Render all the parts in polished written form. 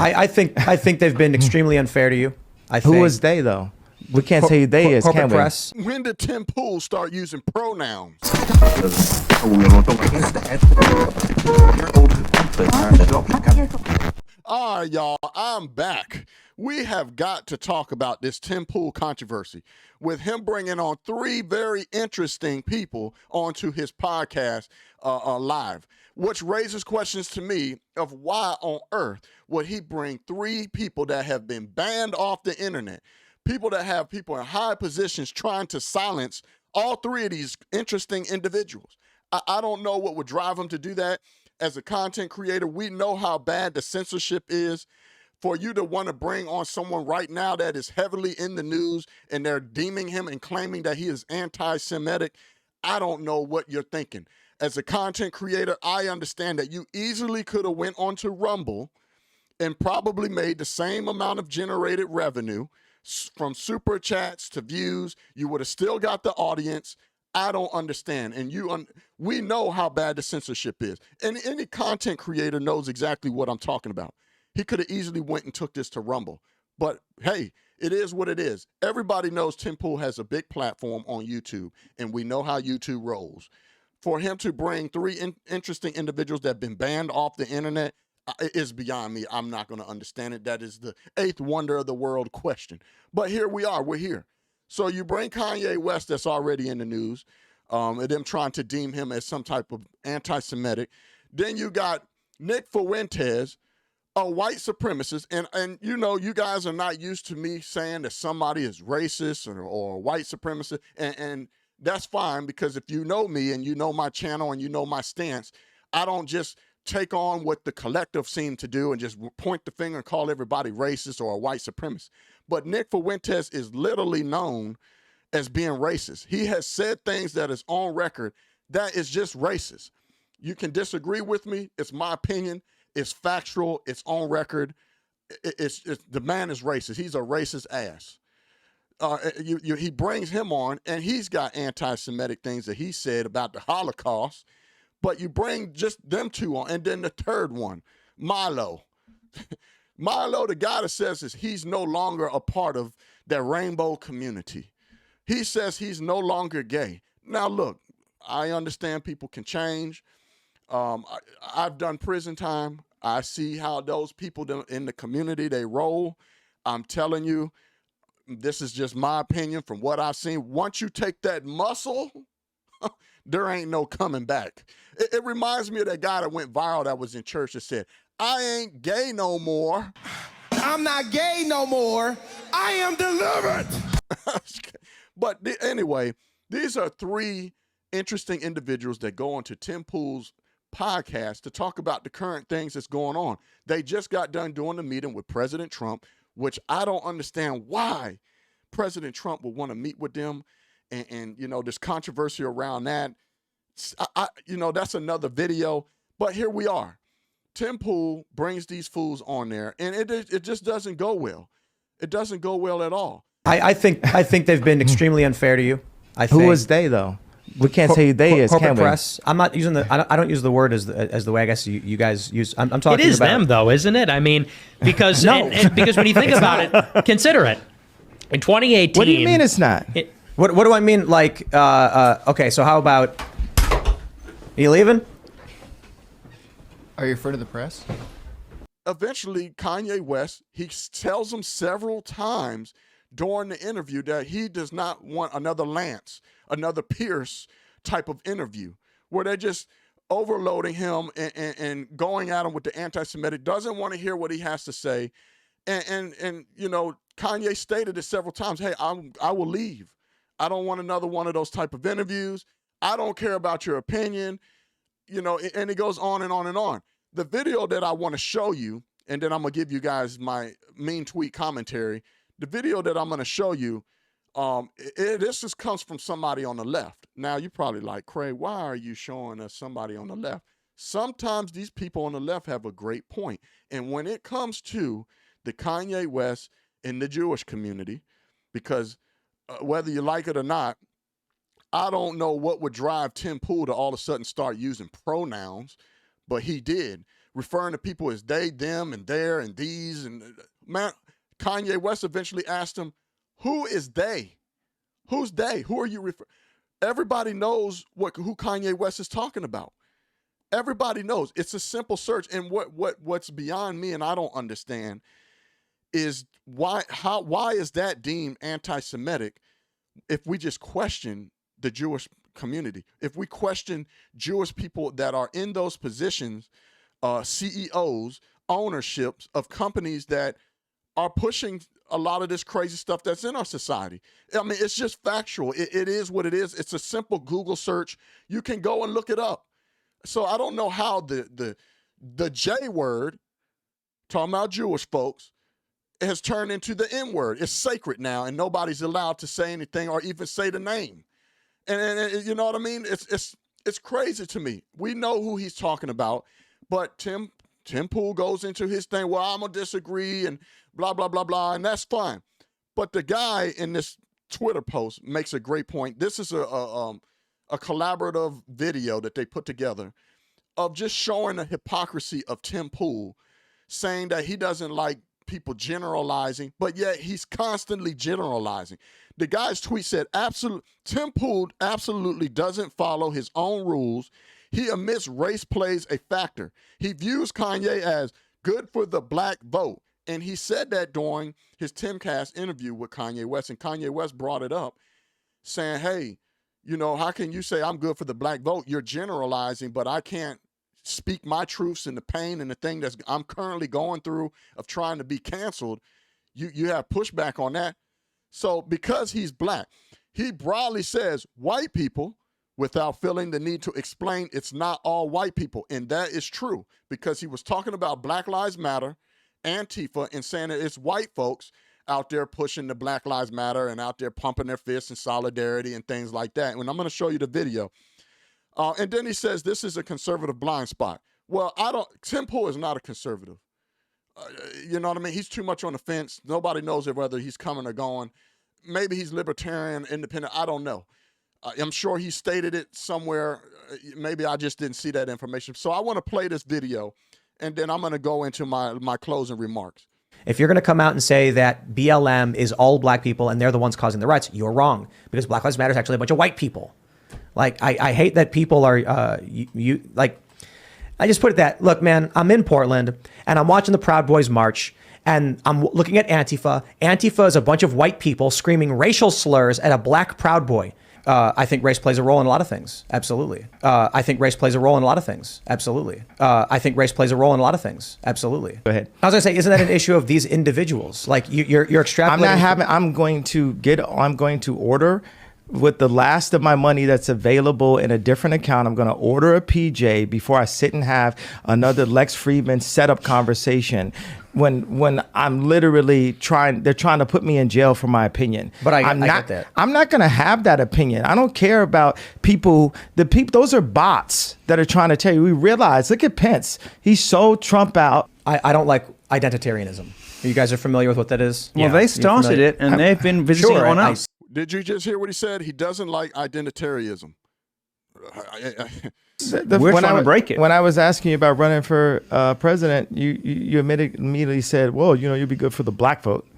I think they've been extremely unfair to you. Who is they though? We can't say who they is, can we? Press. When did Tim Pool start using pronouns? All right, y'all, I'm back. We have got to talk about this Tim Pool controversy with him bringing on three very interesting people onto his podcast live, which raises questions to me of why on earth would he bring three people that have been banned off the internet, people that have people in high positions trying to silence all three of these interesting individuals. I don't know what would drive him to do that. As a content creator, we know how bad the censorship is. For you to want to bring on someone right now that is heavily in the news and they're deeming him and claiming that he is anti-Semitic, I don't know what you're thinking. As a content creator, I understand that you easily could have went onto Rumble and probably made the same amount of generated revenue from super chats to views. You would have still got the audience. I don't understand. And we know how bad the censorship is. And any content creator knows exactly what I'm talking about. He could have easily went and took this to Rumble. But hey, it is what it is. Everybody knows Tim Pool has a big platform on YouTube, and we know how YouTube rolls. For him to bring three interesting individuals that have been banned off the internet is beyond me. I'm not going to understand it. That is the eighth wonder of the world question. But here we are. We're here. So you bring Kanye West, that's already in the news, and them trying to deem him as some type of anti-Semitic. Then you got Nick Fuentes, a white supremacist, and you know, you guys are not used to me saying that somebody is racist or white supremacist, and that's fine, because if you know me and you know my channel and you know my stance, I don't just take on what the collective seem to do and just point the finger and call everybody racist or a white supremacist. But Nick Fuentes is literally known as being racist. He has said things that is on record that is just racist. You can disagree with me. It's my opinion. It's factual. It's on record. The man is racist. He's a racist ass. He brings him on, and he's got anti-Semitic things that he said about the Holocaust. But you bring just them two on, and then the third one, Milo. Milo, the guy that says he's no longer a part of that rainbow community. He says he's no longer gay. Now, look, I understand people can change. I've done prison time. I see how those people in the community, they roll. I'm telling you, this is just my opinion from what I've seen. Once you take that muscle, there ain't no coming back. It reminds me of that guy that went viral that was in church that said, I ain't gay no more. I'm not gay no more. I am delivered. But anyway, these are three interesting individuals that go onto Tim Pool's podcast to talk about the current things that's going on. They just got done doing the meeting with President Trump, which I don't understand why President Trump would want to meet with them. And you know, there's controversy around that. You know, that's another video. But here we are. Tim Pool brings these fools on there, and it just doesn't go well. It doesn't go well at all. I think they've been extremely unfair to you. Who is they though? We can't say who they is, corporate can we? press. I'm not using I don't use the word as the way I guess you guys use. I'm talking. It is about them though, isn't it? I mean, because No. because when you think about it, consider it. In 2018. What do you mean it's not? What do I mean? Like, okay, so how about? Are you leaving? Are you referring to the press? Eventually, Kanye West, he tells them several times during the interview that he does not want another Lance, another Pierce type of interview where they're just overloading him and going at him with the anti-Semitic, doesn't want to hear what he has to say. And you know, Kanye stated it several times, hey, I will leave. I don't want another one of those type of interviews. I don't care about your opinion. You know, and it goes on and on and on. The video that I want to show you, and then I'm going to give you guys my mean tweet commentary. The video that I'm going to show you, this just comes from somebody on the left. Now, you're probably like, Craig, why are you showing us somebody on the left? Sometimes these people on the left have a great point. And when it comes to the Kanye West in the Jewish community, because whether you like it or not, I don't know what would drive Tim Pool to all of a sudden start using pronouns, but he did. referring to people as they, them, and their, and these. And man, Kanye West eventually asked him, who is they? Who's they? Who are you referring? Everybody knows who Kanye West is talking about. Everybody knows. It's a simple search. And what's beyond me and I don't understand is why is that deemed anti-Semitic if we just question the Jewish community? If we question Jewish people that are in those positions, CEOs, ownerships of companies that are pushing a lot of this crazy stuff that's in our society. I mean, it's just factual. It is what it is. It's a simple Google search. You can go and look it up. So I don't know how the J word, talking about Jewish folks, has turned into the N word. It's sacred now, and nobody's allowed to say anything or even say the name. And you know what I mean? It's crazy to me. We know who he's talking about, but Tim Pool goes into his thing. Well, I'm gonna disagree and blah blah blah blah, and that's fine. But the guy in this Twitter post makes a great point. This is a collaborative video that they put together of just showing the hypocrisy of Tim Pool, saying that he doesn't like people generalizing, but yet he's constantly generalizing. The guy's tweet said, Tim Pool absolutely doesn't follow his own rules. He admits race plays a factor. He views Kanye as good for the black vote. And he said that during his Timcast interview with Kanye West. And Kanye West brought it up, saying, hey, you know, how can you say I'm good for the black vote? You're generalizing, but I can't speak my truths and the pain and the thing that I'm currently going through of trying to be canceled. You have pushback on that. So because he's black, he broadly says white people without feeling the need to explain it's not all white people. And that is true because he was talking about Black Lives Matter, Antifa, and saying that it's white folks out there pushing the Black Lives Matter and out there pumping their fists in solidarity and things like that. And I'm going to show you the video. And then he says this is a conservative blind spot. Well, Tim Pool is not a conservative. You know what I mean? He's too much on the fence. Nobody knows whether he's coming or going. Maybe he's libertarian, independent. I don't know. I'm sure he stated it somewhere. Maybe I just didn't see that information. So I want to play this video, and then I'm going to go into my closing remarks. If you're going to come out and say that BLM is all black people and they're the ones causing the riots, you're wrong, because Black Lives Matter is actually a bunch of white people. Like, I hate that people are, I just put it that, look, man, I'm in Portland and I'm watching the Proud Boys march and I'm looking at Antifa. Antifa is a bunch of white people screaming racial slurs at a black Proud Boy. I think race plays a role in a lot of things. Absolutely. I think race plays a role in a lot of things. Absolutely. I think race plays a role in a lot of things. Absolutely. Go ahead. I was gonna say, isn't that an issue of these individuals? Like you're extrapolating. I'm going to order with the last of my money that's available in a different account. I'm going to order a PJ before I sit and have another Lex Friedman setup conversation when I'm literally they're trying to put me in jail for my opinion. But I get that. I'm not going to have that opinion. I don't care about people. Those are bots that are trying to tell you. We realize, look at Pence. He's so Trump out. I don't like identitarianism. You guys are familiar with what that is? Well, they started it and they've been visiting Sure, on us. Did you just hear what he said? He doesn't like identitarianism. We're trying to break it. When I was asking you about running for president, you immediately said, well, you know, you'd be good for the black vote.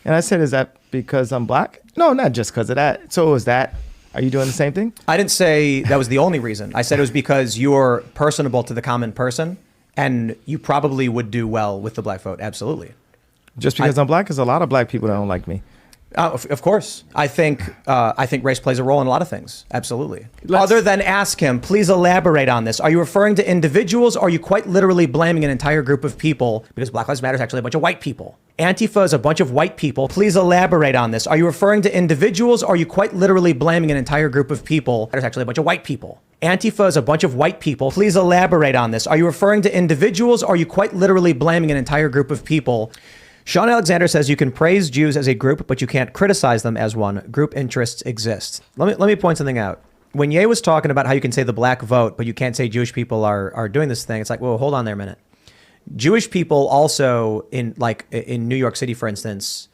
And I said, is that because I'm black? No, not just because of that. So is that, are you doing the same thing? I didn't say that was the only reason. I said it was because you're personable to the common person and you probably would do well with the black vote. Absolutely. Just because I'm black? Because a lot of black people that don't like me. Of course. I think race plays a role in a lot of things. Absolutely. Other than ask him, please elaborate on this. Are you referring to individuals or are you quite literally blaming an entire group of people? Because Black Lives Matter is actually a bunch of white people. Antifa is a bunch of white people. Please elaborate on this. Are you referring to individuals or are you quite literally blaming an entire group of people? There's actually a bunch of white people. Antifa is a bunch of white people. Please elaborate on this. Are you referring to individuals or are you quite literally blaming an entire group of people? Sean Alexander says you can praise Jews as a group, but you can't criticize them as one. Group interests exist. Let me point something out. When Ye was talking about how you can say the black vote, but you can't say Jewish people are doing this thing, it's like, well, hold on there a minute. Jewish people also in New York City, for instance.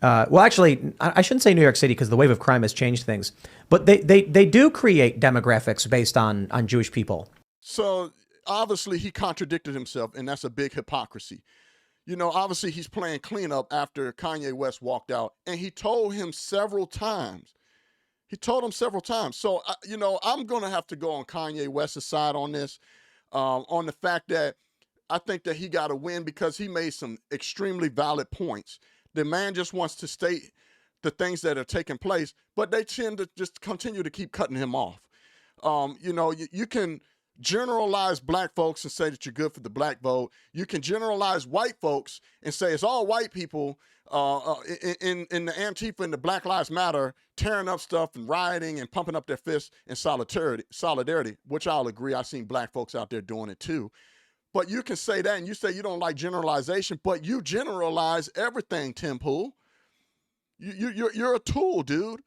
Well, actually, I shouldn't say New York City because the wave of crime has changed things. But they do create demographics based on Jewish people. So obviously he contradicted himself, and that's a big hypocrisy. You know, obviously he's playing cleanup after Kanye West walked out, and he told him several times. So, you know, I'm going to have to go on Kanye West's side on this, on the fact that I think that he got to win because he made some extremely valid points. The man just wants to state the things that are taking place, but they tend to just continue to keep cutting him off. You know, you can generalize black folks and say that you're good for the black vote. You can generalize white folks and say it's all white people in the Antifa and the Black Lives Matter tearing up stuff and rioting and pumping up their fists in solidarity, which I'll agree. I've seen black folks out there doing it too. But you can say that, and you say you don't like generalization, but you generalize everything, Tim Pool. You're a tool, dude.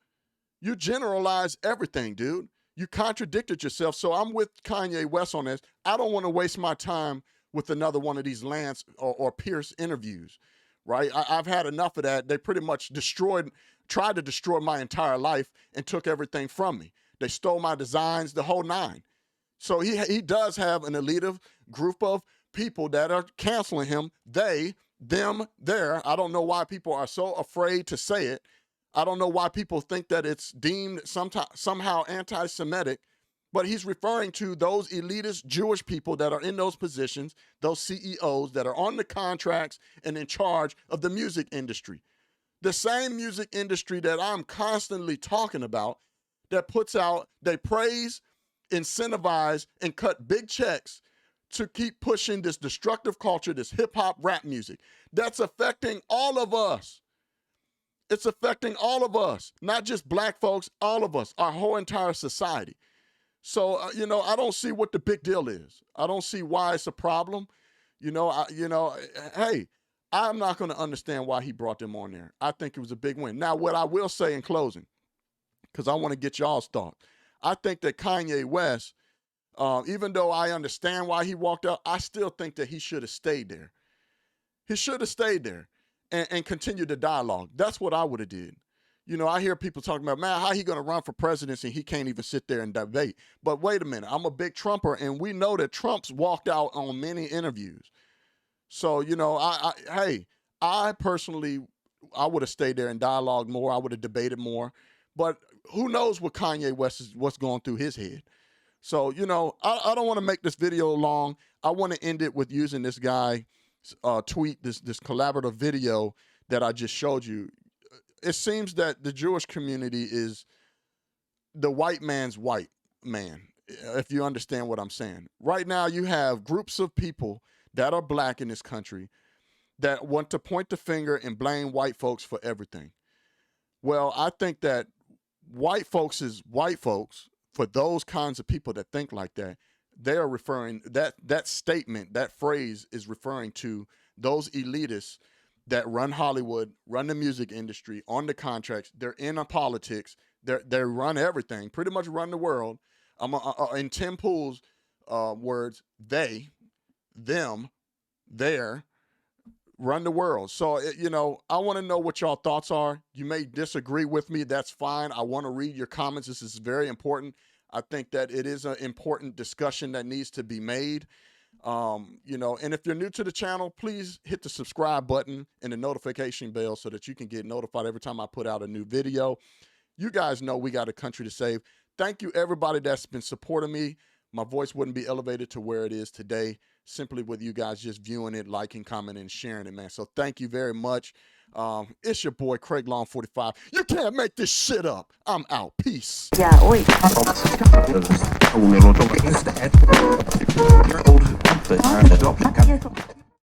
You generalize everything, dude. You contradicted yourself. So I'm with Kanye West on this. I don't want to waste my time with another one of these Lance or Pierce interviews, right? I've had enough of that. They pretty much tried to destroy my entire life and took everything from me. They stole my designs, the whole nine. So he does have an elite group of people that are canceling him. They, them, their. I don't know why people are so afraid to say it. I don't know why people think that it's deemed somehow anti-Semitic, but he's referring to those elitist Jewish people that are in those positions, those CEOs that are on the contracts and in charge of the music industry. The same music industry that I'm constantly talking about that puts out, they praise, incentivize, and cut big checks to keep pushing this destructive culture, this hip-hop rap music. That's affecting all of us. It's affecting all of us, not just black folks, all of us, our whole entire society. So, you know, I don't see what the big deal is. I don't see why it's a problem. Hey, I'm not going to understand why he brought them on there. I think it was a big win. Now, what I will say in closing, because I want to get y'all's thought, I think that Kanye West, even though I understand why he walked out, I still think that he should have stayed there. He should have stayed there. And continue the dialogue. That's what I would have did. You know, I hear people talking about, man, how he going to run for presidency and he can't even sit there and debate. But wait a minute, I'm a big Trumper, and we know that Trump's walked out on many interviews. So, you know, I personally, I would have stayed there and dialogued more. I would have debated more. But who knows what Kanye West is, what's going through his head. So, you know, I don't want to make this video long. I want to end it with using this guy tweet, this collaborative video that I just showed you. It seems that the Jewish community is the white man's white man, if you understand what I'm saying. Right now, you have groups of people that are black in this country that want to point the finger and blame white folks for everything. Well, I think that white folks is white folks for those kinds of people that think like that. They're referring, that statement, that phrase is referring to those elitists that run Hollywood, run the music industry, on the contracts. They're in politics. They run everything, pretty much run the world. In Tim Pool's words, they, them, their, run the world. So, you know, I want to know what y'all thoughts are. You may disagree with me. That's fine. I want to read your comments. This is very important. I think that it is an important discussion that needs to be made. You know, and if you're new to the channel, please hit the subscribe button and the notification bell so that you can get notified every time I put out a new video. You guys know we got a country to save. Thank you, everybody that's been supporting me. My voice wouldn't be elevated to where it is today simply with you guys just viewing it, liking, commenting, and sharing it, man. So thank you very much. It's your boy, Craig Long 45. You can't make this shit up. I'm out. Peace. Yeah, oi.